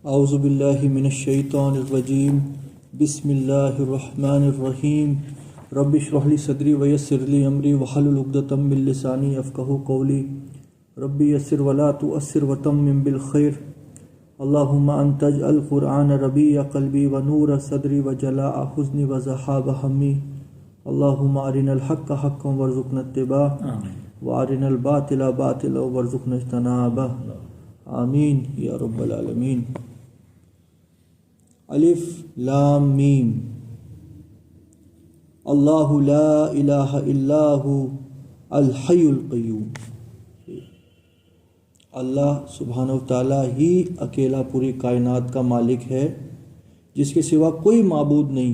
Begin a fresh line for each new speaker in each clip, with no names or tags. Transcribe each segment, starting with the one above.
اعوذ باللہ من الشیطان الرجیم بسم اللہ الرحمن الرحیم رب اشرح لی صدری ویسر لی امری واحلل عقدۃ من لسانی یفقہوا قولی رب یسر ولا تؤثر وتمم بالخیر اللہم انت اجعل القرآن ربیع قلبی ونور صدری وجلاء حزنی وذہاب ہمی اللہم ارنا الحق حقا وارزقنا اتباعہ وارنا الباطل باطلا وارزقنا اجتنابہ آمین یا رب العالمین۔ الف لام میم، اللہ لا الہ الا ہو الحی القیوم۔ اللہ سبحانہ وتعالیٰ ہی اکیلا پوری کائنات کا مالک ہے، جس کے سوا کوئی معبود نہیں،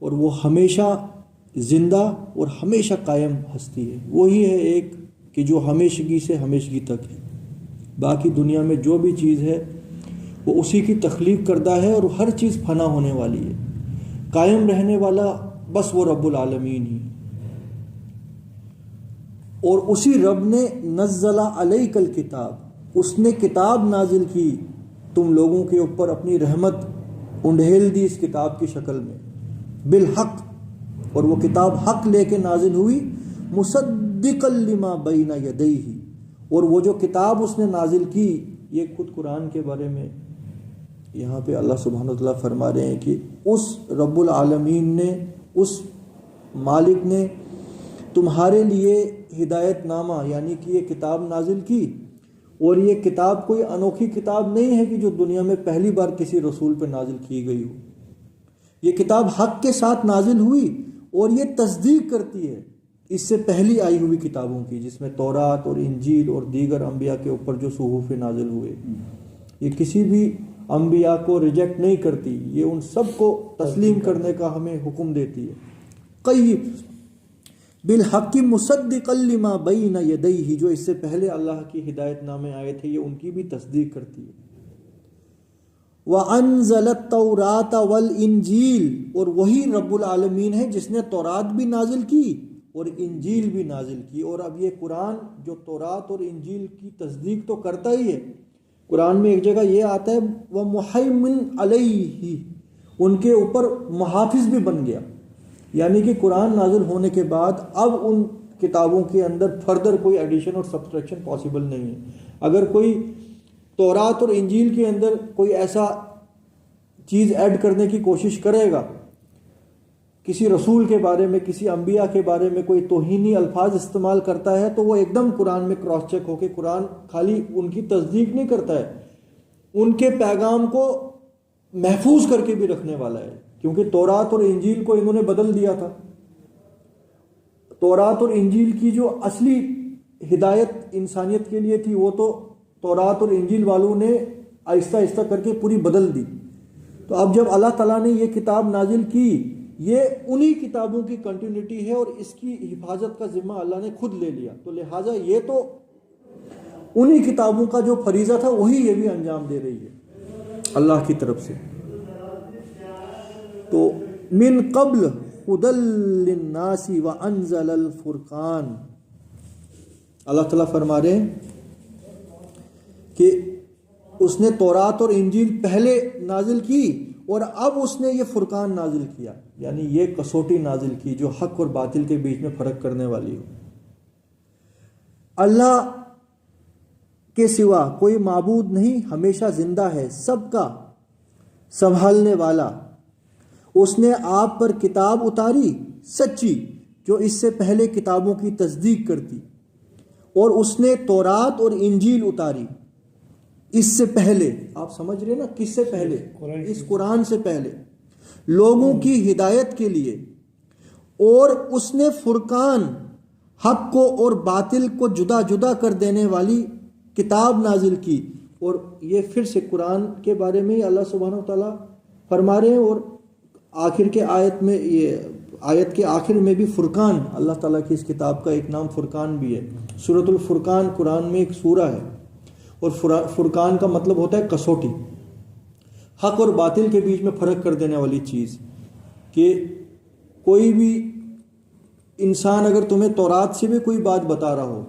اور وہ ہمیشہ زندہ اور ہمیشہ قائم ہستی ہے۔ وہی ہے ایک کہ جو ہمیشگی سے ہمیشگی تک ہے۔ باقی دنیا میں جو بھی چیز ہے وہ اسی کی تخلیق کردہ ہے، اور ہر چیز فنا ہونے والی ہے۔ قائم رہنے والا بس وہ رب العالمین ہی، اور اسی رب نے نزل علیک الکتاب، اس نے کتاب نازل کی تم لوگوں کے اوپر، اپنی رحمت انڈھیل دی اس کتاب کی شکل میں بالحق، اور وہ کتاب حق لے کے نازل ہوئی، مصدقا لما بین یدیہ، اور وہ جو کتاب اس نے نازل کی، یہ خود قرآن کے بارے میں یہاں پہ اللہ سبحانہ وتعالیٰ فرما رہے ہیں کہ اس رب العالمین نے، اس مالک نے تمہارے لیے ہدایت نامہ یعنی کہ یہ کتاب نازل کی، اور یہ کتاب کوئی انوکھی کتاب نہیں ہے کہ جو دنیا میں پہلی بار کسی رسول پہ نازل کی گئی ہو۔ یہ کتاب حق کے ساتھ نازل ہوئی، اور یہ تصدیق کرتی ہے اس سے پہلی آئی ہوئی کتابوں کی، جس میں تورات اور انجیل اور دیگر انبیاء کے اوپر جو صحف نازل ہوئے۔ یہ کسی بھی انبیاء کو ریجیکٹ نہیں کرتی، یہ ان سب کو تسلیم کرنے کا ہمیں حکم دیتی ہے۔ قیم بالحق مصدقا لما بین یدیہ، جو اس سے پہلے اللہ کی ہدایت نامے آئے تھے، یہ ان کی بھی تصدیق کرتی ہے۔ وَأَنزَلَ التَّوْرَاةَ وَالْإِنجِيلَ، اور وہی رب العالمین ہے جس نے تورات بھی نازل کی اور انجیل بھی نازل کی۔ اور اب یہ قرآن جو تورات اور انجیل کی تصدیق تو کرتا ہی ہے، قرآن میں ایک جگہ یہ آتا ہے وَمُحَيْمِنٌ عَلَيْهِ، ان کے اوپر محافظ بھی بن گیا، یعنی کہ قرآن نازل ہونے کے بعد اب ان کتابوں کے اندر فردر کوئی ایڈیشن اور سبسٹریکشن پاسبل نہیں ہے۔ اگر کوئی تورات اور انجیل کے اندر کوئی ایسا چیز ایڈ کرنے کی کوشش کرے گا، کسی رسول کے بارے میں، کسی انبیاء کے بارے میں کوئی توہینی الفاظ استعمال کرتا ہے، تو وہ ایک دم قرآن میں کراس چیک ہو کے، قرآن خالی ان کی تصدیق نہیں کرتا ہے، ان کے پیغام کو محفوظ کر کے بھی رکھنے والا ہے، کیونکہ تورات اور انجیل کو انہوں نے بدل دیا تھا۔ تورات اور انجیل کی جو اصلی ہدایت انسانیت کے لیے تھی، وہ تو تورات اور انجیل والوں نے آہستہ آہستہ کر کے پوری بدل دی۔ تو اب جب اللہ تعالیٰ نے یہ کتاب نازل کی، یہ انہی کتابوں کی کنٹینیوٹی ہے، اور اس کی حفاظت کا ذمہ اللہ نے خود لے لیا، تو لہٰذا یہ تو انہی کتابوں کا جو فریضہ تھا وہی یہ بھی انجام دے رہی ہے اللہ کی طرف سے۔ تو من قبل ہدی للناس وانزل الفرقان، اللہ تعالیٰ فرما رہے ہیں کہ اس نے تورات اور انجیل پہلے نازل کی، اور اب اس نے یہ فرقان نازل کیا، یعنی یہ کسوٹی نازل کی جو حق اور باطل کے بیچ میں فرق کرنے والی ہو۔ اللہ کے سوا کوئی معبود نہیں، ہمیشہ زندہ ہے، سب کا سنبھالنے والا۔ اس نے آپ پر کتاب اتاری سچی، جو اس سے پہلے کتابوں کی تصدیق کرتی، اور اس نے تورات اور انجیل اتاری اس سے پہلے۔ آپ سمجھ رہے نا، کس سے پہلے؟ اس قرآن سے پہلے، لوگوں کی ہدایت کے لیے۔ اور اس نے فرقان، حق کو اور باطل کو جدا جدا کر دینے والی کتاب نازل کی۔ اور یہ پھر سے قرآن کے بارے میں اللہ سبحانہ وتعالیٰ فرما رہے ہیں، اور آخر کے آیت میں، یہ آیت کے آخر میں بھی فرقان، اللہ تعالیٰ کی اس کتاب کا ایک نام فرقان بھی ہے۔ سورۃ الفرقان قرآن میں ایک سورہ ہے، اور فرقان کا مطلب ہوتا ہے کسوٹی، حق اور باطل کے بیچ میں فرق کر دینے والی چیز۔ کہ کوئی بھی انسان اگر تمہیں تورات سے بھی کوئی بات بتا رہا ہو،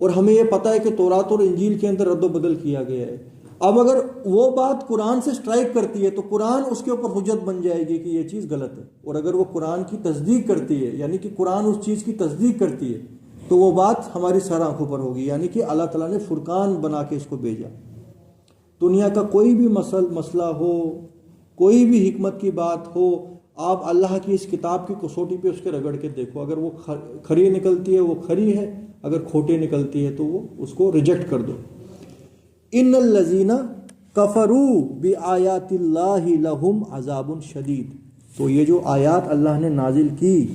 اور ہمیں یہ پتہ ہے کہ تورات اور انجیل کے اندر رد و بدل کیا گیا ہے، اب اگر وہ بات قرآن سے سٹرائک کرتی ہے تو قرآن اس کے اوپر حجت بن جائے گی کہ یہ چیز غلط ہے، اور اگر وہ قرآن کی تصدیق کرتی ہے، یعنی کہ قرآن اس چیز کی تصدیق کرتی ہے، تو وہ بات ہماری سر آنکھوں پر ہوگی، یعنی کہ اللہ تعالیٰ نے فرقان بنا کے اس کو بھیجا۔ دنیا کا کوئی بھی مسئلہ ہو، کوئی بھی حکمت کی بات ہو، آپ اللہ کی اس کتاب کی کسوٹی پہ اس کے رگڑ کے دیکھو، اگر وہ کھری نکلتی ہے وہ کھری ہے، اگر کھوٹی نکلتی ہے تو وہ اس کو ریجیکٹ کر دو۔ ان الذین کفروا بآیات اللہ لہم عذاب شدید، تو یہ جو آیات اللہ نے نازل کی،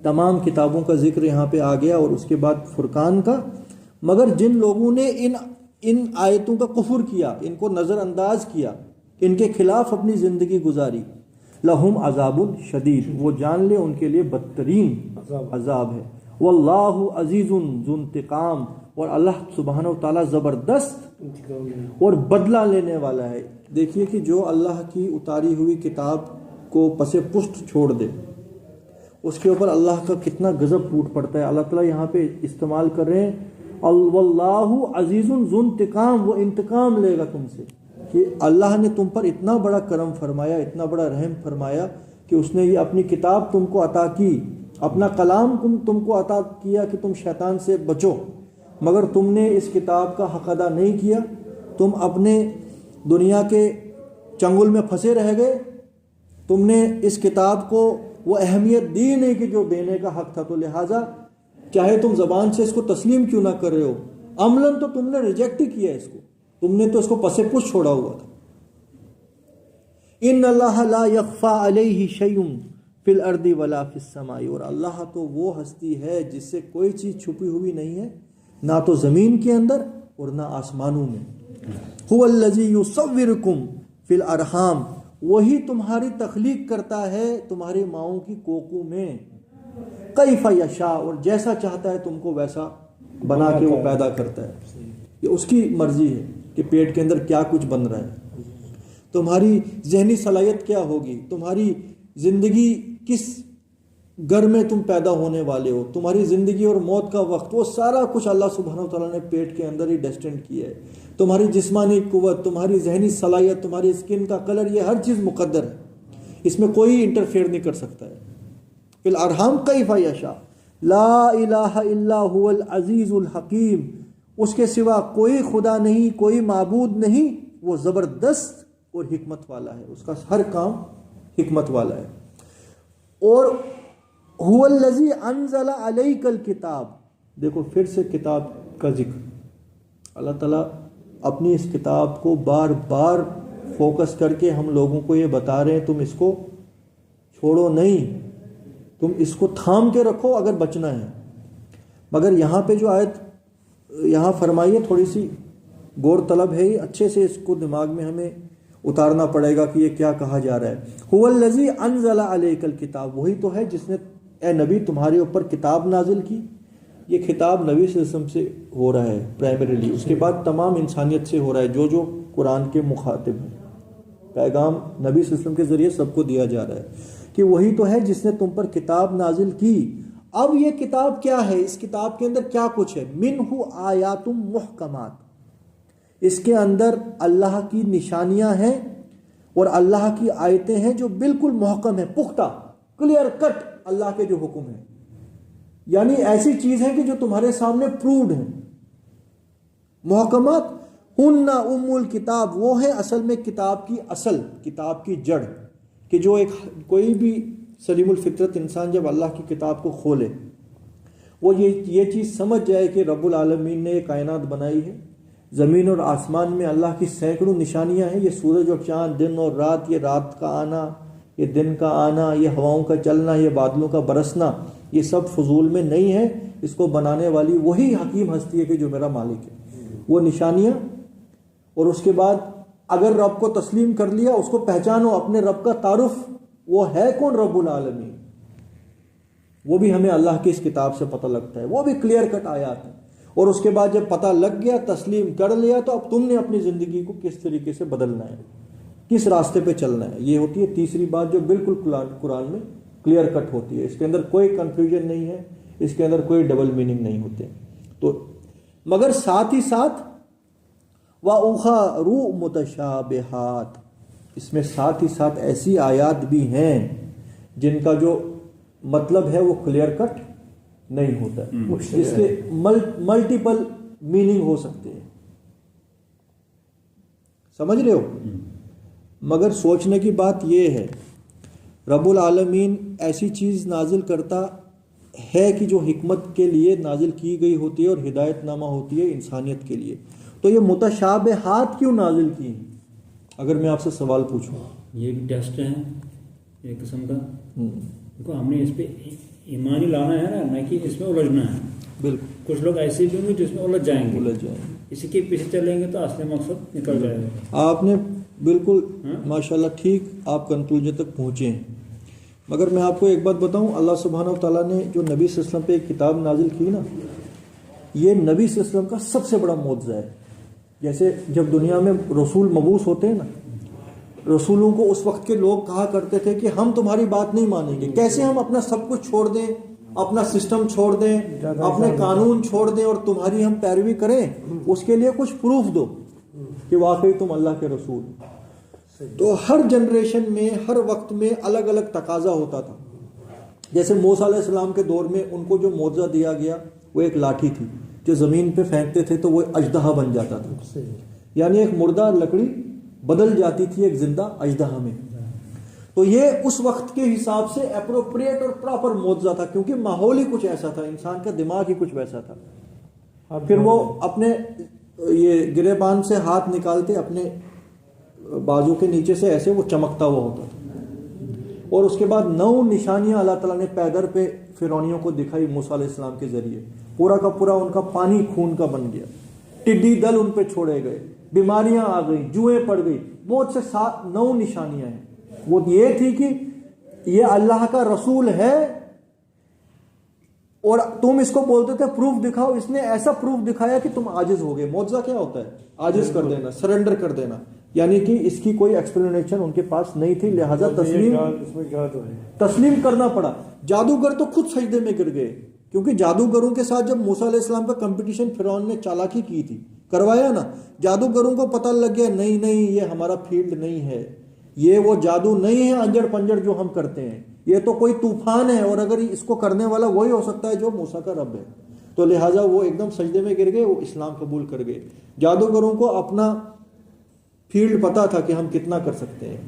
تمام کتابوں کا ذکر یہاں پہ آ گیا اور اس کے بعد فرقان کا، مگر جن لوگوں نے ان آیتوں کا کفر کیا، ان کو نظر انداز کیا، ان کے خلاف اپنی زندگی گزاری، لہم عذاب شدید، وہ جان لے ان کے لیے بدترین عذاب ہے۔ واللہ عزیز ذو انتقام، اور اللہ سبحانہ و تعالیٰ زبردست اور بدلہ لینے والا ہے۔ دیکھیے کہ جو اللہ کی اتاری ہوئی کتاب کو پس پشت چھوڑ دے، اس کے اوپر اللہ کا کتنا غضب ٹوٹ پڑتا ہے۔ اللہ تعالیٰ یہاں پہ استعمال کر رہے ہیں واللہ عزیز ذو انتقام، وہ انتقام لے گا تم سے، کہ اللہ نے تم پر اتنا بڑا کرم فرمایا، اتنا بڑا رحم فرمایا کہ اس نے یہ اپنی کتاب تم کو عطا کی، اپنا کلام تم کو عطا کیا کہ تم شیطان سے بچو، مگر تم نے اس کتاب کا حق ادا نہیں کیا، تم اپنے دنیا کے چنگل میں پھنسے رہ گئے، تم نے اس کتاب کو وہ اہمیت دی نہیں کہ جو دینے کا حق تھا، تو لہٰذا چاہے تم زبان سے اس کو تسلیم کیوں نہ کر رہے ہو، عملاً تو تم نے ریجیکٹ ہی کیا اس کو، تم نے تو اس کو پس پش چھوڑا ہوا تھا۔ ان اللہ لا یخفی علیہ شیء فی الارض ولا فی السماء، اور اللہ تو وہ ہستی ہے جس سے کوئی چیز چھپی ہوئی نہیں ہے، نہ تو زمین کے اندر اور نہ آسمانوں میں۔ هو الذی یصورکم فی الارحام، وہی تمہاری تخلیق کرتا ہے تمہاری ماؤں کی کوکوں میں، کیف یشاء، اور جیسا چاہتا ہے تم کو ویسا بنا کے وہ پیدا کرتا ہے، یہ اس کی مرضی ہے کہ پیٹ کے اندر کیا کچھ بن رہا ہے، تمہاری ذہنی صلاحیت کیا ہوگی، تمہاری زندگی کس گھر میں تم پیدا ہونے والے ہو، تمہاری زندگی اور موت کا وقت، وہ سارا کچھ اللہ سبحانہ و تعالیٰ نے پیٹ کے اندر ہی ڈیسٹینڈ کیا ہے۔ تمہاری جسمانی قوت، تمہاری ذہنی صلاحیت، تمہاری اسکن کا کلر، یہ ہر چیز مقدر ہے، اس میں کوئی انٹرفیئر نہیں کر سکتا ہے۔ فی الارحام کیف یشاء لا الہ الا هو العزیز الحکیم، اس کے سوا کوئی خدا نہیں، کوئی معبود نہیں، وہ زبردست اور حکمت والا ہے، اس کا ہر کام حکمت والا ہے۔ اور هو الذی انزل علیک الکتاب، دیکھو پھر سے کتاب کا ذکر، اللہ تعالیٰ اپنی اس کتاب کو بار بار فوکس کر کے ہم لوگوں کو یہ بتا رہے ہیں، تم اس کو چھوڑو نہیں، تم اس کو تھام کے رکھو اگر بچنا ہے۔ مگر یہاں پہ جو آیت یہاں فرمائی ہے تھوڑی سی غور طلب ہے، اچھے سے اس کو دماغ میں ہمیں اتارنا پڑے گا کہ یہ کیا کہا جا رہا ہے۔ هو الذی انزل علیک الکتاب، وہی تو ہے جس نے اے نبی تمہارے اوپر کتاب نازل کی۔ یہ خطاب نبی صلی اللہ علیہ وسلم سے ہو رہا ہے پرائمریلی، اس کے بعد تمام انسانیت سے ہو رہا ہے، جو قرآن کے مخاطب ہیں، پیغام نبی صلی اللہ علیہ وسلم کے ذریعے سب کو دیا جا رہا ہے کہ وہی تو ہے جس نے تم پر کتاب نازل کی۔ اب یہ کتاب کیا ہے، اس کتاب کے اندر کیا کچھ ہے؟ منہ آیات محکمات، اس کے اندر اللہ کی نشانیاں ہیں اور اللہ کی آیتیں ہیں جو بالکل محکم ہیں، پختہ، کلیئر کٹ اللہ کے جو حکم ہیں، یعنی ایسی چیز ہے کہ جو تمہارے سامنے پرووڈ ہیں۔ محکمات ہن ام الکتاب، وہ ہے اصل میں کتاب کی اصل، کتاب کی جڑ، کہ جو کوئی بھی سلیم الفطرت انسان جب اللہ کی کتاب کو کھولے وہ یہ چیز سمجھ جائے کہ رب العالمین نے یہ کائنات بنائی ہے، زمین اور آسمان میں اللہ کی سینکڑوں نشانیاں ہیں، یہ سورج اور چاند، دن اور رات، یہ رات کا آنا، یہ دن کا آنا، یہ ہواؤں کا چلنا، یہ بادلوں کا برسنا، یہ سب فضول میں نہیں ہے، اس کو بنانے والی وہی حکیم ہستی ہے کہ جو میرا مالک ہے۔ وہ نشانیاں، اور اس کے بعد اگر رب کو تسلیم کر لیا، اس کو پہچانو، اپنے رب کا تعارف، وہ ہے کون رب العالمین، وہ بھی ہمیں اللہ کی اس کتاب سے پتہ لگتا ہے، وہ بھی کلیئر کٹ آیات ہے۔ اور اس کے بعد جب پتہ لگ گیا، تسلیم کر لیا، تو اب تم نے اپنی زندگی کو کس طریقے سے بدلنا ہے، کس راستے پہ چلنا ہے۔ یہ ہوتی ہے تیسری بات جو بالکل قرآن میں کلیئر کٹ ہوتی ہے، اس کے اندر کوئی کنفیوژن نہیں ہے، اس کے اندر کوئی ڈبل میننگ نہیں ہوتے۔ تو مگر ساتھ ہی ساتھ وَأُخَرُ مُتَشَابِهَاتٌ، اس میں ساتھ ہی ساتھ ایسی آیات بھی ہیں جن کا جو مطلب ہے وہ کلیئر کٹ نہیں ہوتا، اس کے ملٹیپل میننگ ہو سکتے ہیں، سمجھ رہے ہو؟ مگر سوچنے کی بات یہ ہے رب العالمین ایسی چیز نازل کرتا ہے کہ جو حکمت کے لیے نازل کی گئی ہوتی ہے اور ہدایت نامہ ہوتی ہے انسانیت کے لیے، تو یہ متشابہات کیوں نازل کی ہیں؟ اگر میں آپ سے سوال پوچھوں،
یہ بھی ٹیسٹ ہے ایک قسم کا، دیکھو ہم نے اس پہ ایمان ہی لانا ہے نا، نہ کہ اس میں الجھنا ہے۔
بالکل،
کچھ لوگ ایسے بھی ہوں گے جس میں الجھ جائیں گے، اسی کے پیچھے چلیں گے تو اصل مقصد نکل جائے گا۔
آپ نے بالکل ماشاءاللہ ٹھیک آپ کنکلوژن تک پہنچے ہیں، مگر میں آپ کو ایک بات بتاؤں، اللہ سبحانہ و تعالیٰ نے جو نبی صلی اللہ علیہ وسلم پہ ایک کتاب نازل کی نا، یہ نبی صلی اللہ علیہ وسلم کا سب سے بڑا معجزہ ہے۔ جیسے جب دنیا میں رسول مبعوث ہوتے ہیں نا، رسولوں کو اس وقت کے لوگ کہا کرتے تھے کہ ہم تمہاری بات نہیں مانیں گے، کیسے ہم اپنا سب کچھ چھوڑ دیں، اپنا سسٹم چھوڑ دیں، اپنے قانون چھوڑ دیں اور تمہاری ہم پیروی کریں، اس کے لیے کچھ پروف دو کہ واقعی تم اللہ کے رسول۔ تو ہر جنریشن میں ہر وقت میں الگ الگ تقاضا ہوتا تھا۔ جیسے موسیٰ علیہ السلام کے دور میں ان کو جو معجزہ دیا گیا وہ ایک لاٹھی تھی، جو زمین پہ پھینکتے تھے تو وہ اژدہا بن جاتا تھا، یعنی ایک مردہ لکڑی بدل جاتی تھی ایک زندہ اژدہا میں۔ تو یہ اس وقت کے حساب سے اپروپریٹ اور پراپر معجزہ تھا، کیونکہ ماحول ہی کچھ ایسا تھا، انسان کا دماغ ہی کچھ ویسا تھا۔ پھر وہ اپنے یہ گریبان سے ہاتھ نکالتے، اپنے بازو کے نیچے سے ایسے وہ چمکتا ہوا ہوتا تھا، اور اس کے بعد 9 نشانیاں اللہ تعالیٰ نے پیدر پہ فرعونیوں کو دکھائی موسیٰ علیہ السلام کے ذریعے، پورا کا پورا ان کا پانی خون کا بن گیا، ٹڈی دل ان پہ چھوڑے گئے، بیماریاں آ گئی، جوئیں پڑ گئی، بہت سے 9 نشانیاں ہیں۔ وہ یہ تھی کہ یہ اللہ کا رسول ہے اور تم اس کو بولتے تھے پروف دکھاؤ، اس نے ایسا پروف دکھایا کہ تم عاجز ہو گئے۔ معجزہ کیا ہوتا ہے؟ عاجز کر دینا، سرنڈر کر دینا، یعنی کہ اس کی کوئی ایکسپلینیشن ان کے پاس نہیں تھی، لہذا تسلیم کرنا پڑا۔ جادوگر تو خود سجدے میں گر گئے، کیونکہ جادوگروں کے ساتھ جب موسیٰ علیہ السلام کا کمپٹیشن فرعون نے چالاکی کی تھی، کروایا نا، جادوگروں کو پتہ لگ گیا نہیں یہ ہمارا فیلڈ نہیں ہے، یہ وہ جادو نہیں ہے انجڑ پنجڑ جو ہم کرتے ہیں، یہ تو کوئی طوفان ہے، اور اگر اس کو کرنے والا وہی ہو سکتا ہے جو موسیٰ کا رب ہے۔ تو لہٰذا وہ ایک دم سجدے میں گر گئے، وہ اسلام قبول کر گئے۔ جادوگروں کو اپنا فیلڈ پتا تھا کہ ہم کتنا کر سکتے ہیں،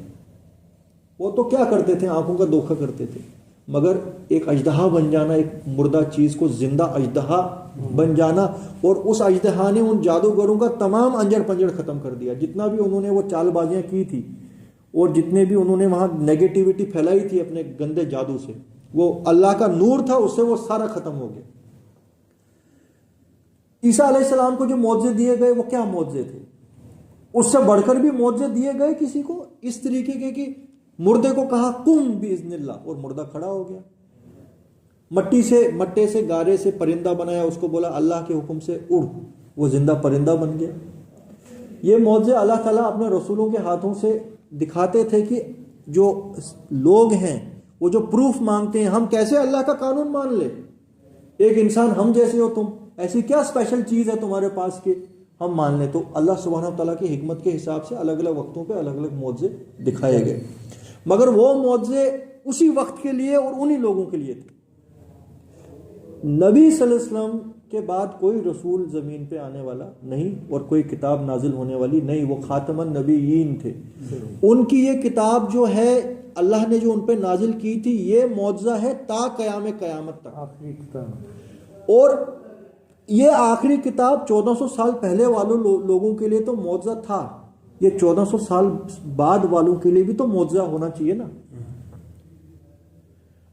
وہ تو کیا کرتے تھے، آنکھوں کا دھوکہ کرتے تھے، مگر ایک اژدہا بن جانا، ایک مردہ چیز کو زندہ اژدہا بن جانا، اور اس اژدہا نے ان جادوگروں کا تمام انجر پنجر ختم کر دیا، جتنا بھی انہوں نے وہ چال بازیاں کی تھی اور جتنے بھی انہوں نے وہاں نیگیٹیوٹی پھیلائی تھی اپنے گندے جادو سے، وہ اللہ کا نور تھا، اس سے وہ سارا ختم ہو گیا۔ عیسیٰ علیہ السلام کو جو معجزے دیے گئے وہ کیا معجزے تھے؟ اس سے بڑھ کر بھی معجزے دیے گئے کسی کو اس طریقے کے کہ مردے کو کہا قم باذن اللہ، اور مردہ کھڑا ہو گیا۔ مٹے سے گارے سے پرندہ بنایا، اس کو بولا اللہ کے حکم سے اڑ، وہ زندہ پرندہ بن گیا۔ یہ معجزے اللہ تعالیٰ اپنے رسولوں کے ہاتھوں سے دکھاتے تھے کہ جو لوگ ہیں وہ جو پروف مانگتے ہیں، ہم کیسے اللہ کا قانون مان لے، ایک انسان ہم جیسے ہو تم، ایسی کیا اسپیشل چیز ہے تمہارے پاس کہ ہم مان لیں؟ تو اللہ سبحانہ تعالیٰ کی حکمت کے حساب سے الگ الگ وقتوں پہ الگ الگ معجزے دکھائے گئے، مگر وہ معجزے اسی وقت کے لیے اور انہی لوگوں کے لیے تھے۔ نبی صلی اللہ علیہ وسلم کے بعد کوئی رسول زمین پہ آنے والا نہیں اور کوئی کتاب نازل ہونے والی نہیں، وہ خاتم النبیین تھے۔ ان کی یہ کتاب جو ہے اللہ نے جو ان پہ نازل کی تھی، یہ معجزہ ہے تا قیامت تک، آخری کتاب۔ اور یہ آخری کتاب 1400 سال پہلے والوں لوگوں کے لیے تو معجزہ تھا، یہ 1400 سال بعد والوں کے لیے بھی تو معجزہ ہونا چاہیے نا۔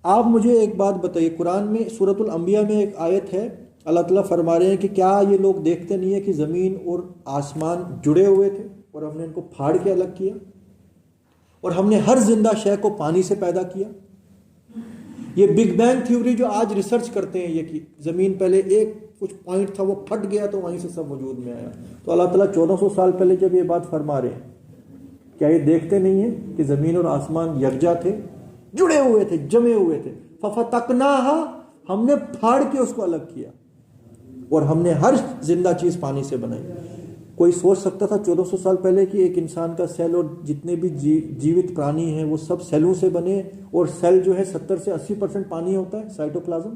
آپ مجھے ایک بات بتائیے، قرآن میں سورۃ الانبیاء میں ایک آیت ہے، اللہ تعالیٰ فرما رہے ہیں کہ کیا یہ لوگ دیکھتے نہیں ہیں کہ زمین اور آسمان جڑے ہوئے تھے اور ہم نے ان کو پھاڑ کے الگ کیا، اور ہم نے ہر زندہ شے کو پانی سے پیدا کیا۔ یہ بگ بینگ تھیوری جو آج ریسرچ کرتے ہیں، یہ کہ زمین پہلے ایک کچھ پوائنٹ تھا وہ پھٹ گیا تو وہیں سے سب وجود میں آیا، تو اللہ تعالیٰ 1400 سال پہلے جب یہ بات فرما رہے ہیں، کیا یہ دیکھتے نہیں ہیں کہ زمین اور آسمان یکجا تھے، جڑے ہوئے تھے، جمے ہوئے تھے؟ فَفَتَقْنَاهَا، ہم نے پھاڑ کے اس کو الگ کیا، اور ہم نے ہر زندہ چیز پانی سے بنائی۔ کوئی سوچ سکتا تھا 1400 سال پہلے کہ ایک انسان کا سیل اور جتنے بھی جیوت پرانی ہیں وہ سب سیلوں سے بنے، اور سیل جو ہے 70 سے 80% پانی ہوتا ہے، سائٹوپلازم.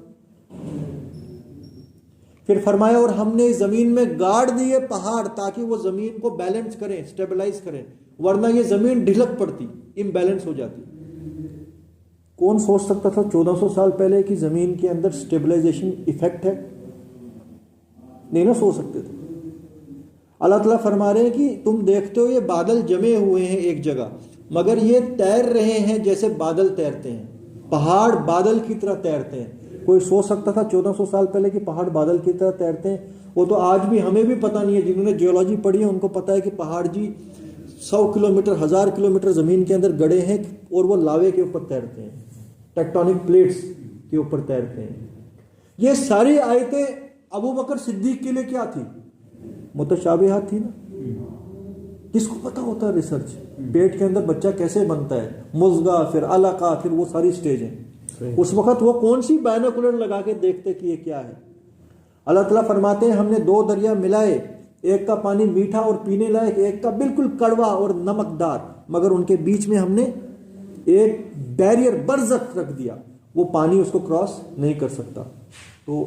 پھر فرمایا اور ہم نے زمین میں گاڑ دیے پہاڑ تاکہ وہ زمین کو بیلنس کریں، سٹیبلائز کریں، ورنہ یہ زمین ڈھلک پڑتی، امبیلنس ہو جاتی. کون سوچ سکتا تھا 1400 سال پہلے کہ زمین کے اندر سٹیبلائزیشن ایفیکٹ ہے؟ نہیں نہ سوچ سکتے تھے. اللہ تعالیٰ فرما رہے ہیں کہ تم دیکھتے ہو یہ بادل جمے ہوئے ہیں ایک جگہ، مگر یہ تیر رہے ہیں جیسے بادل تیرتے ہیں، پہاڑ بادل کی طرح تیرتے ہیں. کوئی سوچ سکتا تھا 1400 سال پہلے کہ پہاڑ بادل کی طرح تیرتے ہیں؟ وہ تو آج بھی ہمیں بھی پتہ نہیں ہے. جنہوں نے جیولوجی پڑھی ہے ان کو پتہ ہے کہ پہاڑ جی 100 کلومیٹر 1000 کلومیٹر زمین کے اندر گڑے ہیں اور وہ لاوے کے اوپر تیرتے ہیں، ٹیکٹونک پلیٹس کے اوپر تیرتے ہیں. یہ ساری آیتیں ابو بکر صدیق کے لیے کیا تھی؟ متشابہات تھی نا. کس کو پتا ہوتا ہے ریسرچ پیٹ کے اندر بچہ کیسے بنتا ہے، مضغہ پھر علقہ پھر وہ ساری سٹیج ہیں. اس وقت وہ کون سی بائنوکولر لگا کے دیکھتے کہ یہ کیا ہے. اللہ تعالیٰ فرماتے ہیں ہم نے 2 دریا ملائے، ایک کا پانی میٹھا اور پینے لائق، ایک کا بالکل کڑوا اور نمکدار، مگر ان کے بیچ میں ہم نے ایک بیریئر برزخ رکھ دیا، وہ پانی اس کو کراس نہیں کر سکتا. تو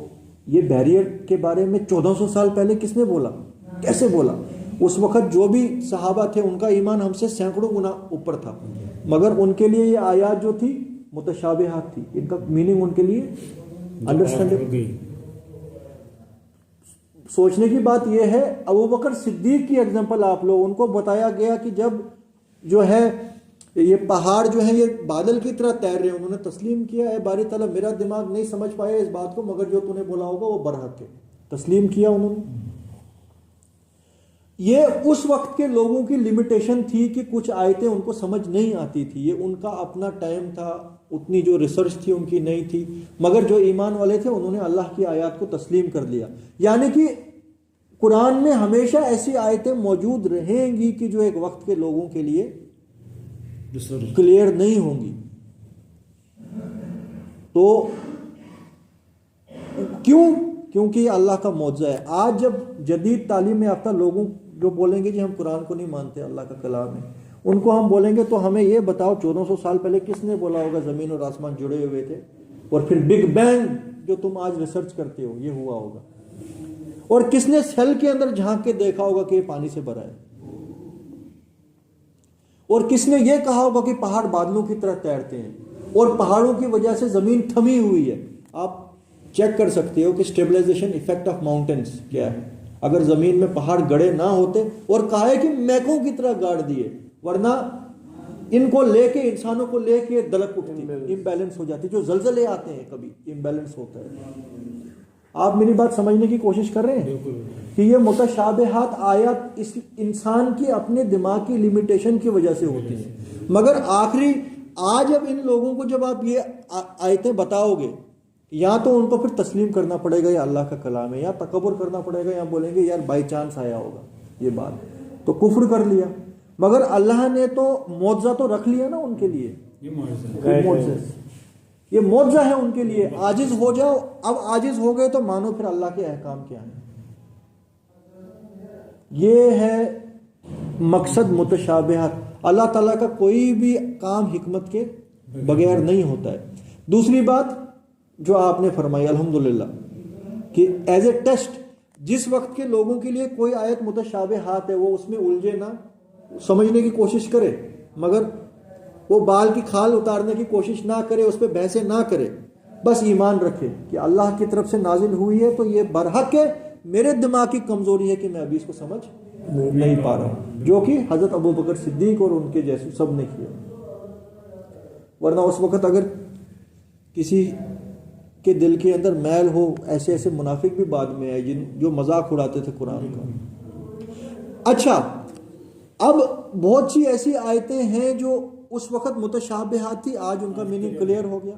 یہ بیریئر کے بارے میں 1400 سال پہلے کس نے بولا، کیسے بولا؟ اس وقت جو بھی صحابہ تھے ان کا ایمان ہم سے سینکڑوں گنا اوپر تھا، مگر ان کے لیے یہ آیات جو تھی متشابہات تھی، ان کا میننگ ان کے لیے انڈرسٹینڈنگ. سوچنے کی بات یہ ہے ابو بکر صدیق کی ایگزامپل آپ لوگ، ان کو بتایا گیا کہ جب جو ہے یہ پہاڑ جو ہیں یہ بادل کی طرح تیر رہے ہیں، انہوں نے تسلیم کیا ہے باری تعالیٰ میرا دماغ نہیں سمجھ پایا اس بات کو، مگر جو تو نے بولا ہوگا وہ برحق ہے، تسلیم کیا انہوں نے. یہ اس وقت کے لوگوں کی لمیٹیشن تھی کہ کچھ آیتیں ان کو سمجھ نہیں آتی تھی، یہ ان کا اپنا ٹائم تھا، اتنی جو ریسرچ تھی ان کی نہیں تھی، مگر جو ایمان والے تھے انہوں نے اللہ کی آیات کو تسلیم کر لیا. یعنی کہ قرآن میں ہمیشہ ایسی آیتیں موجود رہیں گی کہ جو ایک وقت کے لوگوں کے لیے کلیئر نہیں ہوں گی. تو کیونکہ یہ اللہ کا معجزہ ہے. آج جب جدید تعلیم یافتہ لوگوں جو بولیں گے جی ہم قرآن کو نہیں مانتے، اللہ کا کلام ہے، ان کو ہم بولیں گے تو ہمیں یہ بتاؤ 1400 سال پہلے کس نے بولا ہوگا زمین اور آسمان جڑے ہوئے تھے، اور پھر بگ بینگ جو تم آج ریسرچ کرتے ہو یہ ہوا ہوگا، اور کس نے سیل کے اندر جھانک کے دیکھا ہوگا کہ یہ پانی سے بھرا ہے، اور کس نے یہ کہا ہوگا کہ پہاڑ بادلوں کی طرح تیرتے ہیں اور پہاڑوں کی وجہ سے زمین تھمی ہوئی ہے. آپ چیک کر سکتے ہو کہ اسٹیبلائزیشن ایفیکٹ آف ماؤنٹینس کیا ہے. اگر زمین میں پہاڑ گڑے نہ ہوتے، اور کہا ہے کہ میکوں کی طرح گاڑ دیے، ورنہ ان کو لے کے انسانوں کو لے کے دلک اٹھتی، امبیلنس ہو جاتی. جو زلزلے آتے ہیں کبھی امبیلنس ہوتا ہے. آپ میری بات سمجھنے کی کوشش کر رہے ہیں کہ یہ متشابہات آیات اس انسان کی اپنے دماغ کی لمیٹیشن کی وجہ سے ہوتی ہیں. مگر آخری آج اب ان لوگوں کو جب آپ یہ آیتیں بتاؤ گے، یا تو ان کو پھر تسلیم کرنا پڑے گا یہ اللہ کا کلام ہے، یا تکبر کرنا پڑے گا، یا بولیں گے یار بائی چانس آیا ہوگا یہ بات، تو کفر کر لیا. مگر اللہ نے تو معجزہ تو رکھ لیا نا ان کے لیے، یہ معجزہ ہے ان کے لیے. عاجز ہو جاؤ، اب عاجز ہو گئے تو مانو پھر اللہ کے احکام کیا ہیں. یہ ہے مقصد متشابہات. اللہ تعالیٰ کا کوئی بھی کام حکمت کے بغیر نہیں ہوتا ہے. دوسری بات جو آپ نے فرمائی الحمدللہ کہ ایز اے ٹیسٹ، جس وقت کے لوگوں کے لیے کوئی آیت متشابہات ہے وہ اس میں الجھے نہ، سمجھنے کی کوشش کرے، مگر وہ بال کی کھال اتارنے کی کوشش نہ کرے، اس پہ بحثیں نہ کرے، بس ایمان رکھے کہ اللہ کی طرف سے نازل ہوئی ہے تو یہ برحق ہے. میرے دماغ کی کمزوری ہے کہ میں ابھی اس کو سمجھ نہیں پا رہا ہوں، جو کہ حضرت ابو بکر صدیق اور ان کے جیسے سب نے کیا. ورنہ اس وقت اگر کسی کے دل کے اندر میل ہو، ایسے ایسے منافق بھی بعد میں آئے جو مذاق اڑاتے تھے قرآن کا. اچھا، اب بہت سی ایسی آیتیں ہیں جو اس وقت متشابہات تھی، آج ان کا میننگ کلیئر ہو گیا،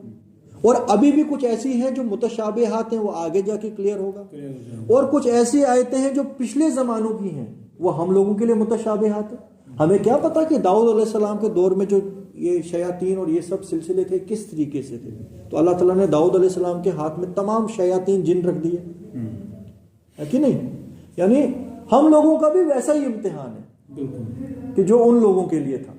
اور ابھی بھی کچھ ایسی ہیں جو متشابہات ہیں، وہ آگے جا کے کلیئر ہوگا. اور کچھ ایسی آیتیں ہیں جو پچھلے زمانوں کی ہیں، وہ ہم لوگوں کے لیے متشابہات ہیں. ہمیں کیا پتا کہ داؤد علیہ السلام کے دور میں جو یہ شیاطین اور یہ سب سلسلے تھے کس طریقے سے تھے. تو اللہ تعالیٰ نے داؤد علیہ السلام کے ہاتھ میں تمام شیاطین جن رکھ دیے، ہے کہ نہیں؟ یعنی ہم لوگوں کا بھی ویسا ہی امتحان ہے
بالکل
کہ جو ان لوگوں کے لیے تھا.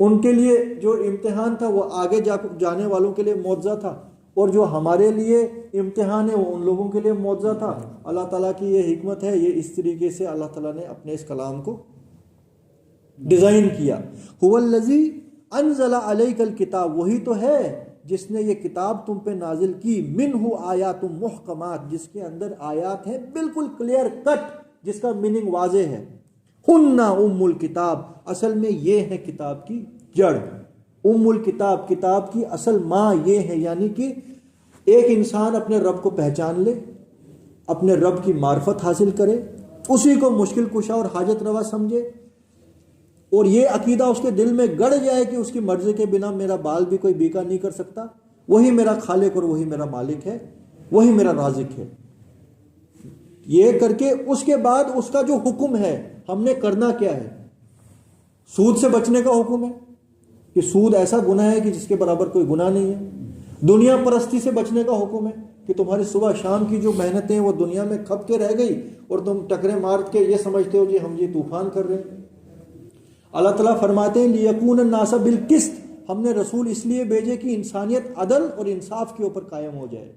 ان کے لیے جو امتحان تھا وہ آگے جانے والوں کے لیے معجزہ تھا، اور جو ہمارے لیے امتحان ہے وہ ان لوگوں کے لیے معجزہ تھا. اللہ تعالیٰ کی یہ حکمت ہے، یہ اس طریقے سے اللہ تعالیٰ نے اپنے اس کلام کو ڈیزائن کیا. هو الذی انزل علیک الکتاب، وہی تو ہے جس نے یہ کتاب تم پہ نازل کی، منہ آیات محکمات، جس کے اندر آیات ہیں بالکل کلیئر کٹ، جس کا میننگ واضح ہے. ہن ام الکتاب، اصل میں یہ ہے کتاب کی جڑ. ام الکتاب، کتاب کی اصل ماں یہ ہے، یعنی کہ ایک انسان اپنے رب کو پہچان لے، اپنے رب کی معرفت حاصل کرے، اسی کو مشکل کشا اور حاجت روا سمجھے، اور یہ عقیدہ اس کے دل میں گڑ جائے کہ اس کی مرضی کے بنا میرا بال بھی کوئی بیکا نہیں کر سکتا، وہی میرا خالق اور وہی میرا مالک ہے، وہی میرا رازق ہے. یہ کر کے اس کے بعد اس کا جو حکم ہے ہم نے کرنا کیا ہے. سود سے بچنے کا حکم ہے کہ سود ایسا گناہ ہے کہ جس کے برابر کوئی گناہ نہیں ہے. دنیا پرستی سے بچنے کا حکم ہے کہ تمہاری صبح شام کی جو محنتیں وہ دنیا میں کھپ کے رہ گئی اور تم ٹکرے مار کے یہ سمجھتے ہو کہ ہم یہ طوفان کر رہے ہیں. اللہ تعالیٰ فرماتے ہیں لیکون الناس بالقسط، ہم نے رسول اس لیے بھیجے کہ انسانیت عدل اور انصاف کے اوپر قائم ہو جائے.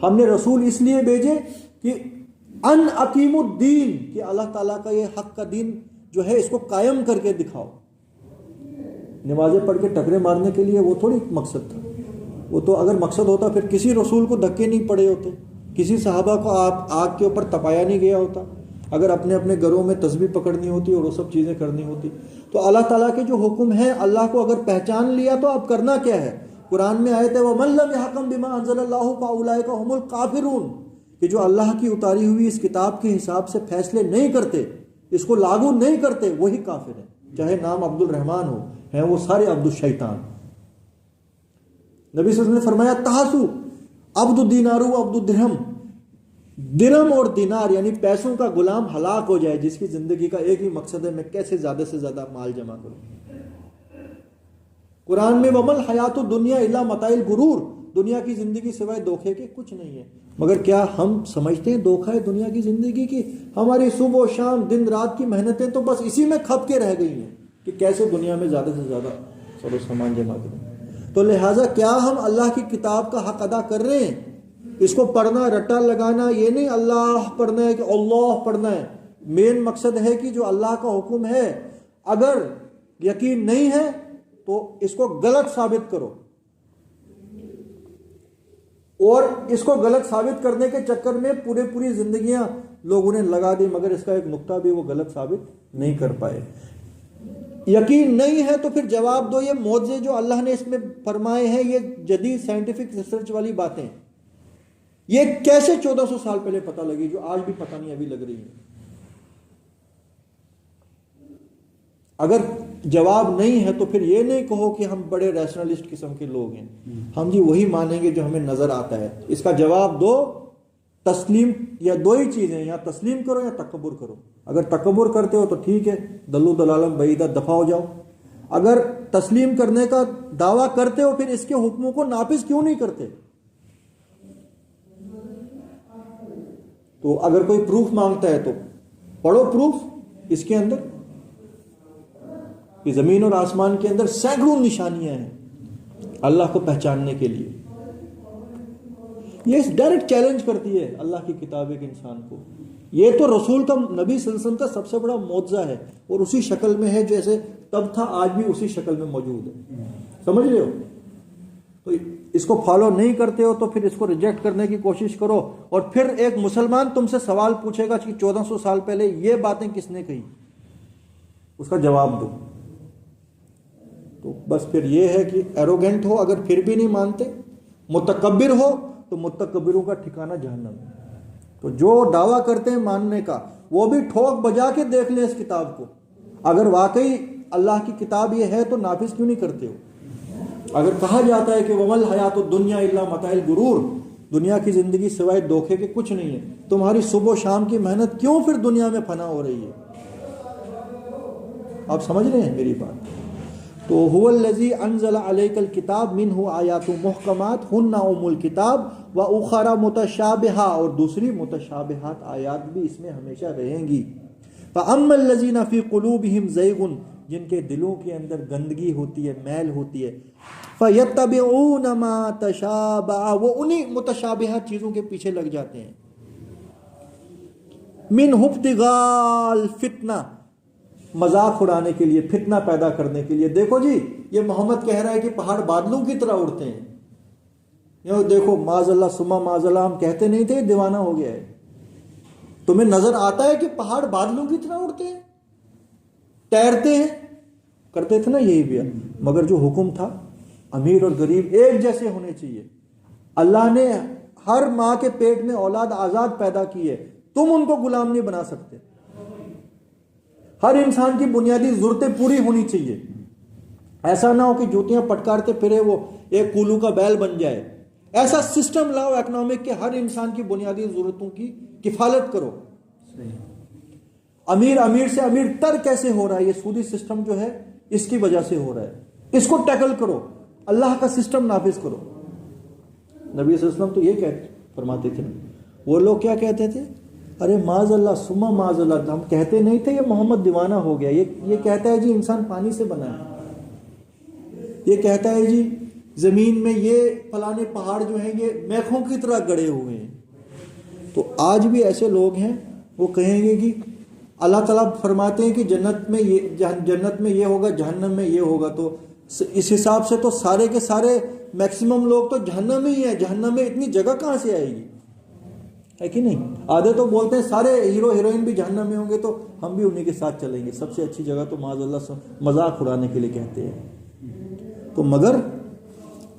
ہم نے رسول اس لیے بھیجے کہ ان اقیم الدین، کہ اللہ تعالیٰ کا یہ حق کا دین جو ہے اس کو قائم کر کے دکھاؤ. نمازیں پڑھ کے ٹکرے مارنے کے لیے وہ تھوڑی مقصد تھا. وہ تو اگر مقصد ہوتا پھر کسی رسول کو دھکے نہیں پڑے ہوتے، کسی صحابہ کو آگ کے اوپر تپایا نہیں گیا ہوتا، اگر اپنے اپنے گھروں میں تسبیح پکڑنی ہوتی اور وہ سب چیزیں کرنی ہوتی. تو اللہ تعالیٰ کے جو حکم ہیں، اللہ کو اگر پہچان لیا تو اب کرنا کیا ہے. قرآن میں آیت ہے وَمَن لَّمْ يَحْكُم بِمَا أَنزَلَ اللَّهُ فَأُولَٰئِكَ هُمُ الْكَافِرُونَ، کہ جو اللہ کی اتاری ہوئی اس کتاب کے حساب سے فیصلے نہیں کرتے، اس کو لاگو نہیں کرتے، وہی کافر ہیں. چاہے نام عبد الرحمن ہو، ہیں وہ سارے عبد الشیطان. نبی صلی اللہ علیہ وسلم نے فرمایا تحسو عبد الدینار و عبد الدرہم، درہم اور دینار یعنی پیسوں کا غلام ہلاک ہو جائے جس کی زندگی کا ایک ہی مقصد ہے میں کیسے زیادہ سے زیادہ مال جمع کروں. قرآن میں ومل حیات الدنیا الا متاع الغرور، دنیا کی زندگی سوائے دھوکے کے کچھ نہیں ہے. مگر کیا ہم سمجھتے ہیں دھوکہ ہے دنیا کی زندگی کی؟ ہماری صبح و شام دن رات کی محنتیں تو بس اسی میں کھپ کے رہ گئی ہیں کہ کیسے دنیا میں زیادہ سے زیادہ سر و سامان جمع کریں. تو لہٰذا کیا ہم اللہ کی کتاب کا حق ادا کر رہے ہیں؟ اس کو پڑھنا، رٹا لگانا، یہ نہیں اللہ پڑھنا ہے کہ اللہ پڑھنا ہے. مین مقصد ہے کہ جو اللہ کا حکم ہے اگر یقین نہیں ہے تو اس کو غلط ثابت کرو، اور اس کو غلط ثابت کرنے کے چکر میں پوری زندگیاں لوگوں نے لگا دی، مگر اس کا ایک نقطہ بھی وہ غلط ثابت نہیں کر پائے. یقین نہیں ہے تو پھر جواب دو. یہ معجزے جو اللہ نے اس میں فرمائے ہیں یہ جدید سائنٹیفک ریسرچ والی باتیں، یہ کیسے 1400 سال پہلے پتہ لگی جو آج بھی پتہ نہیں ابھی لگ رہی ہے؟ اگر جواب نہیں ہے تو پھر یہ نہیں کہو کہ ہم بڑے ریشنلسٹ قسم کے لوگ ہیں، ہم جی وہی مانیں گے جو ہمیں نظر آتا ہے. اس کا جواب دو. تسلیم، یا دو ہی چیزیں، یا تسلیم کرو یا تکبر کرو. اگر تکبر کرتے ہو تو ٹھیک ہے، دلو دلالم بعیدہ، دفع ہو جاؤ. اگر تسلیم کرنے کا دعویٰ کرتے ہو پھر اس کے حکموں کو نافذ کیوں نہیں کرتے؟ تو اگر کوئی پروف مانگتا ہے تو پڑھو پروف اس کے اندر کہ زمین اور آسمان کے اندر سینکڑوں نشانیاں ہیں اللہ کو پہچاننے کے لیے. یہ ڈائریکٹ چیلنج کرتی ہے اللہ کی کتاب ایک انسان کو. یہ تو رسول کا، نبی صلی اللہ علیہ وسلم کا سب سے بڑا معجزہ ہے، اور اسی شکل میں ہے جیسے تب تھا آج بھی اسی شکل میں موجود ہے. سمجھ رہے ہو؟ تو اس کو فالو نہیں کرتے ہو تو پھر اس کو ریجیکٹ کرنے کی کوشش کرو، اور پھر ایک مسلمان تم سے سوال پوچھے گا کہ 1400 سال پہلے یہ باتیں کس نے کہی، اس کا جواب دو. تو بس پھر یہ ہے کہ ایروگینٹ ہو اگر پھر بھی نہیں مانتے، متکبر ہو تو متکبروں کا ٹھکانہ جہنم ہے. تو جو دعویٰ کرتے ہیں ماننے کا وہ بھی ٹھوک بجا کے دیکھ لیں اس کتاب کو. اگر واقعی اللہ کی کتاب یہ ہے تو نافذ کیوں نہیں کرتے ہو؟ اگر کہا جاتا ہے کہ وَمَلْ حَيَاتُ الدُّنْيَا إِلَّا مَتَاعُ الْغُرُورِ، دنیا کی زندگی سوائے دھوکے کے کچھ نہیں ہے، تمہاری صبح و شام کی محنت کیوں پھر دنیا میں فنا ہو رہی ہے؟ آپ سمجھ رہے ہیں میری بات؟ تو هو الذی انزل علیک الکتاب منہ آیات محکمات ہن ام الکتاب واخر متشابہہ، اور دوسری متشابہات آیات بھی اس میں ہمیشہ رہیں گی. فَأَمَّا الَّذِينَ فِي قُلُوبِهِمْ زَيْغٌ جن کے دلوں کے اندر گندگی ہوتی ہے، میل ہوتی ہے، فَيَتَّبِعُونَ مَا تَشَابَهَ وہ انہی متشابہات چیزوں کے پیچھے لگ جاتے ہیں، مِنْهُ ابْتِغَاءَ الْفِتْنَةِ مذاق اڑانے کے لیے، فتنہ پیدا کرنے کے لیے۔ دیکھو جی یہ محمد کہہ رہا ہے کہ پہاڑ بادلوں کی طرح اڑتے ہیں، یہ دیکھو معاذ اللہ ثم معاذ اللہ، ہم کہتے نہیں تھے دیوانہ ہو گیا ہے۔ تمہیں نظر آتا ہے کہ پہاڑ بادلوں کی طرح اڑتے ہیں، تیرتے ہیں، کرتے تھے نا یہی بھی، مگر جو حکم تھا امیر اور غریب ایک جیسے ہونے چاہیے۔ اللہ نے ہر ماں کے پیٹ میں اولاد آزاد پیدا کی ہے، تم ان کو غلام نہیں بنا سکتے۔ ہر انسان کی بنیادی ضرورتیں پوری ہونی چاہیے، ایسا نہ ہو کہ جوتیاں پٹکارتے پھرے وہ ایک کولو کا بیل بن جائے۔ ایسا سسٹم لاؤ اکنامک کہ ہر انسان کی بنیادی ضرورتوں کی کفالت کرو۔ امیر سے امیر تر کیسے ہو رہا ہے؟ یہ سودی سسٹم جو ہے اس کی وجہ سے ہو رہا ہے، اس کو ٹیکل کرو، اللہ کا سسٹم نافذ کرو۔ نبی صلی اللہ علیہ وسلم تو یہ فرماتے تھے، وہ لوگ کیا کہتے تھے؟ ارے معاذ اللہ ثم معاذ اللہ، ہم کہتے نہیں تھے یہ محمد دیوانہ ہو گیا، یہ کہتا ہے جی انسان پانی سے بنا ہے، یہ کہتا ہے جی زمین میں یہ فلانے پہاڑ جو ہیں یہ میخوں کی طرح گڑے ہوئے ہیں۔ تو آج بھی ایسے لوگ ہیں وہ کہیں گے کہ اللہ تعالیٰ فرماتے ہیں کہ جنت میں یہ ہوگا، جہنم میں یہ ہوگا، تو اس حساب سے تو سارے کے سارے میکسیمم لوگ تو جہنم میں ہی ہیں، جہنم میں اتنی جگہ کہاں سے آئے گی؟ ہے کہ نہیں؟ آدھے تو بولتے ہیں سارے ہیرو ہیروئن بھی جہنم میں ہوں گے تو ہم بھی انہی کے ساتھ چلیں گے، سب سے اچھی جگہ تو معاذ اللہ سے مذاق اڑانے کے لیے کہتے ہیں۔ تو مگر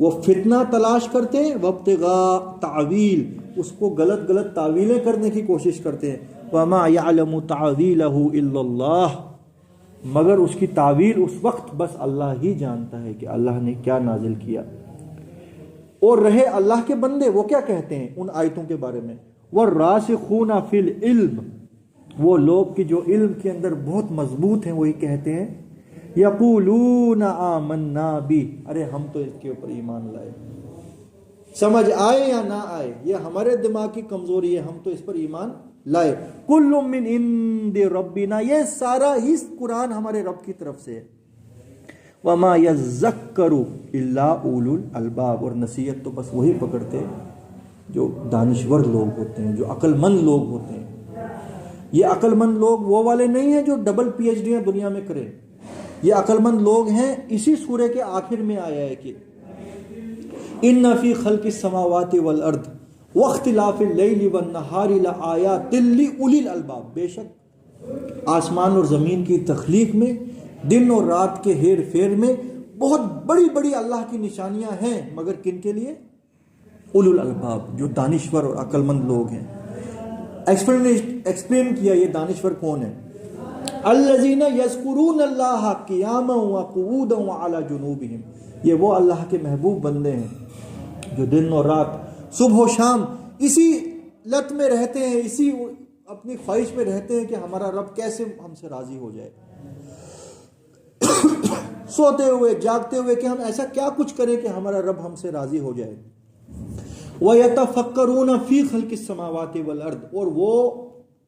وہ فتنہ تلاش کرتے ہیں، وابتغاء تعویل، اس کو غلط تعویلیں کرنے کی کوشش کرتے ہیں۔ وما يعلم تعویلہ الا اللہ، مگر اس کی تعویل اس وقت بس اللہ ہی جانتا ہے کہ اللہ نے کیا نازل کیا۔ اور رہے اللہ کے بندے، وہ کیا کہتے ہیں ان آیتوں کے بارے میں؟ وَالرَّاسِخُونَ فِي الْعِلْمِ، وہ لوگ کہ جو علم کے اندر بہت مضبوط ہیں وہی کہتے ہیں یقولون آمنا بی، ارے ہم تو اس کے اوپر ایمان لائے، سمجھ آئے یا نہ آئے یہ ہمارے دماغ کی کمزوری ہے، ہم تو اس پر ایمان لائے۔ کل من عند ربنا، یہ سارا ہی قرآن ہمارے رب کی طرف سے ہے۔ وما یذکر الا اولو الالباب، اور نصیحت تو بس وہی پکڑتے جو دانشور لوگ ہوتے ہیں، جو عقل مند لوگ ہوتے ہیں۔ یہ عقل مند لوگ وہ والے نہیں ہیں جو ڈبل پی ایچ ڈیاں دنیا میں کریں، یہ عقل مند لوگ ہیں۔ اسی سورہ کے آخر میں آیا ہے کہ ان فی خلق السماوات والارض واختلاف اللیل والنہار لآیات لأولی الالباب، بے شک آسمان اور زمین کی تخلیق میں، دن اور رات کے ہیر پھیر میں بہت بڑی بڑی اللہ کی نشانیاں ہیں، مگر کن کے لیے؟ اولو الالباب، جو دانشور اور عقل مند لوگ ہیں۔ ایکسپلین کیا یہ دانشور کون ہے؟ الذین یذکرون اللہ قیاما وقعودا وعلی جنوبہم، یہ وہ اللہ کے محبوب بندے ہیں جو دن اور رات، صبح و شام اسی لت میں رہتے ہیں، اسی اپنی خواہش میں رہتے ہیں کہ ہمارا رب کیسے ہم سے راضی ہو جائے، سوتے ہوئے جاگتے ہوئے کہ ہم ایسا کیا کچھ کریں کہ ہمارا رب ہم سے راضی ہو جائے۔ وَيَتَفَكَّرُونَ فِي خَلْقِ السَّمَاوَاتِ وَالْأَرْضِ، اور وہ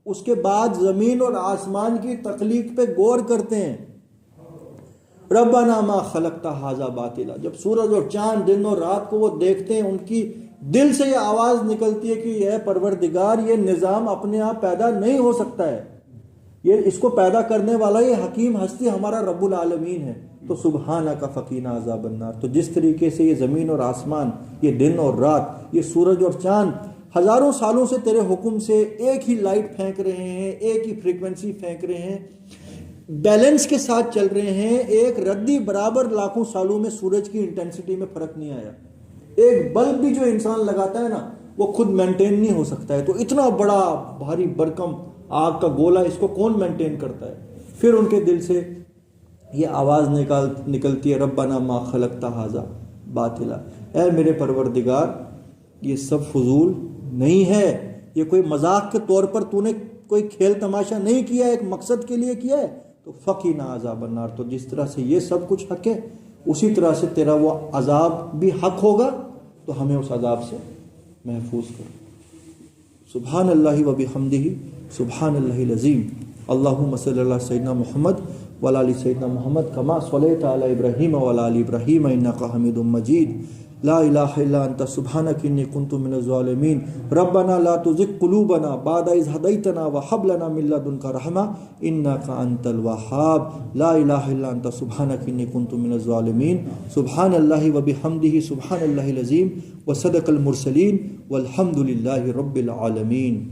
اس کے بعد زمین اور آسمان کی تخلیق پہ غور کرتے ہیں۔ ربنا ما خلقت ھذا باطلا، جب سورج اور چاند دن اور رات کو وہ دیکھتے ہیں ان کی دل سے یہ آواز نکلتی ہے کہ اے پروردگار یہ نظام اپنے آپ پیدا نہیں ہو سکتا ہے، یہ اس کو پیدا کرنے والا یہ حکیم ہستی ہمارا رب العالمین ہے، تو سبحانک فقینا عذاب النار۔ تو جس طریقے سے یہ زمین اور آسمان، یہ دن اور رات، یہ سورج اور چاند ہزاروں سالوں سے تیرے حکم سے ایک ہی لائٹ پھینک رہے ہیں، ایک ہی فریکوینسی پھینک رہے ہیں، بیلنس کے ساتھ چل رہے ہیں، ایک ردی برابر لاکھوں سالوں میں سورج کی انٹینسٹی میں فرق نہیں آیا۔ ایک بلب بھی جو انسان لگاتا ہے نا وہ خود مینٹین نہیں ہو سکتا ہے، تو اتنا بڑا بھاری برکم آگ کا گولا اس کو کون مینٹین کرتا ہے؟ پھر ان کے دل سے یہ آواز نکلتی ہے ربنا ما خلقت ھذا باطلا، اے میرے پروردگار یہ سب فضول نہیں ہے، یہ کوئی مذاق کے طور پر تو نے کوئی کھیل تماشا نہیں کیا، ایک مقصد کے لیے کیا ہے، تو فقینا عذاب النار، تو جس طرح سے یہ سب کچھ حق ہے اسی طرح سے تیرا وہ عذاب بھی حق ہوگا، تو ہمیں اس عذاب سے محفوظ کر۔ سبحان اللہ و بحمدہ، سبحان اللہ العظیم۔ اللہم صلی اللہ سیدنا محمد وعلی آل سیدنا محمد کما صلیت علی ابراہیم وعلی آل ابراہیم انک حمید مجید لا الہ الا انت سبحانک انی کنت من الظالمین ربنا لا تزغ قلوبنا بعد اذ ہدیتنا وہب لنا من لدنک رحمہ انک انت الوہاب لا الہ الا انت سبحانک انی کنت من الظالمین سبحان اللہ وبحمدہ سبحان اللہ العظیم وصدق المرسلین والحمد للہ رب العالمین.